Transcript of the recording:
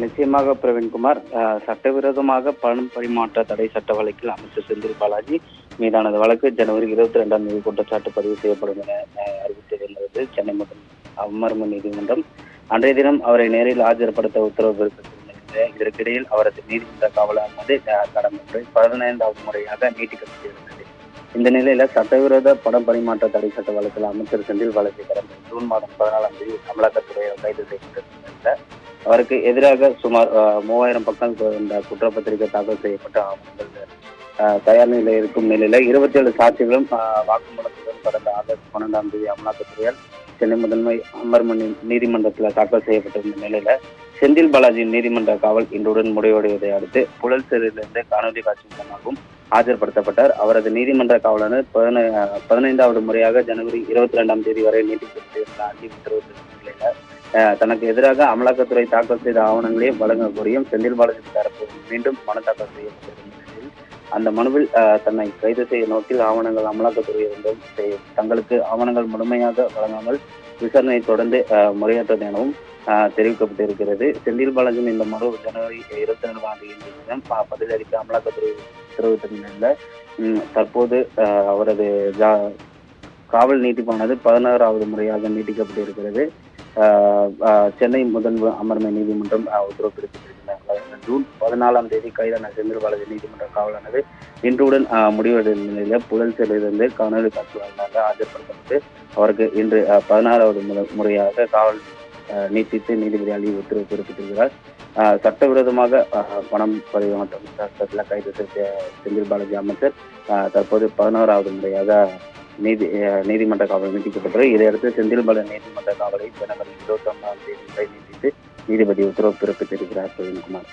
நிச்சயமாக பிரவீன்குமார். சட்டவிரோதமாக பணம் பரிமாற்ற தடை சட்ட வழக்கில் அமைச்சர் செந்தில் பாலாஜி மீதான வழக்கு ஜனவரி 22ஆம் தேதி குற்றச்சாட்டு பதிவு செய்யப்படும் என அறிவித்திருந்தது சென்னை முதல் அமர்வு நீதிமன்றம். அன்றைய தினம் அவரை நேரில் ஆஜர்படுத்த உத்தரவு பிறப்பித்திருந்தது. இதற்கிடையில் அவரது நீதிமன்ற காவலானது கடந்த முறை 15வது முறையாக நீட்டிக்கப்பட்டிருந்தது. இந்த நிலையில சட்டவிரோத பணம் பரிமாற்ற தடை சட்ட வழக்கில் அமைச்சர் செந்தில் பாலாஜி கடந்த ஜூன் மாதம் 14ஆம் தேதி அமலாக்கத்துறையால் கைது செய்யப்பட்டிருந்த அவருக்கு எதிராக சுமார் 3000 பக்கம் கொண்ட குற்றப்பத்திரிகை தாக்கல் செய்யப்பட்ட ஆவணங்கள் தயார் நிலையில் இருக்கும் நிலையில 27 சாட்சிகளும் வாக்குமூலத்துடன் கடந்த ஆகஸ்ட் 12ஆம் தேதி அமலாக்கத்துறையால் சென்னை முதன்மை அமர்வு நீதிமன்றத்தில் தாக்கல் செய்யப்பட்டிருந்த நிலையில செந்தில் பாலாஜியின் நீதிமன்ற காவல் இன்றுடன் முடிவடைவதை அடுத்து புழல் சிறையிலிருந்து காணொலி காட்சி மூலமாகவும் ஆஜர்படுத்தப்பட்டார். அவரது நீதிமன்ற காவலாளர் 15வது முறையாக ஜனவரி 22ஆம் தேதி வரை நீட்டிக்கப்பட்டிருந்த அஞ்சு உத்தரவு நிலையில தனக்கு எதிராக அமலாக்கத்துறை தாக்கல் செய்த ஆவணங்களை வழங்க கோரியும் செந்தில் பாலாஜி தரப்பு மீண்டும் மனு தாக்கல் செய்யப்பட்டிருந்த நிலையில் அந்த மனுவில் தன்னை கைது செய்ய நோக்கில் ஆவணங்கள் அமலாக்கத்துறையிடம் தங்களுக்கு ஆவணங்கள் முழுமையாக வழங்காமல் விசாரணையை தொடர்ந்து முறையற்றது எனவும் தெரிவிக்கப்பட்டிருக்கிறது. செந்தில் பாலாஜியின் இந்த மனு ஜனவரி 22ஆம் தேதி பதிலளிக்க அமலாக்கத்துறை உத்தரவிட்டிருந்த தற்போது அவரது காவல் நீட்டிப்பானது 16வது முறையாக நீட்டிக்கப்பட்டிருக்கிறது. சென்னை முதல் அமர்வு நீதிமன்றம் உத்தரவு பிறப்பித்திருக்கிறார். ஜூன் 14ஆம் தேதி கைதான செந்தில் பாலாஜி நீதிமன்ற காவலானது இன்றுடன் முடிவடைந்த நிலையில் புழல் சிறையிலிருந்து காணொலி காட்சி வாயிலாக ஆஜர்படுத்தப்பட்டு அவருக்கு இன்று 16வது முறையாக காவல் நீட்டித்து நீதிபதி அலி உத்தரவு பிறப்பித்திருக்கிறார். சட்டவிரோதமாக பணம் பரிமாற்றம் சட்டத்தில் கைது செய்த செந்தில் பாலாஜி அமைச்சர் தற்போது 16வது முறையாக நீதிமன்ற காவல் நீட்டிக்கப்பட்டது. இதையடுத்து செந்தில் பாலாஜி நீதிமன்ற காவலை ஜனவரி 21ஆம் தேதி வரை நீட்டித்து நீதிபதி உத்தரவு பிறப்பித்திருக்கிறார் பிரவீன்குமார்.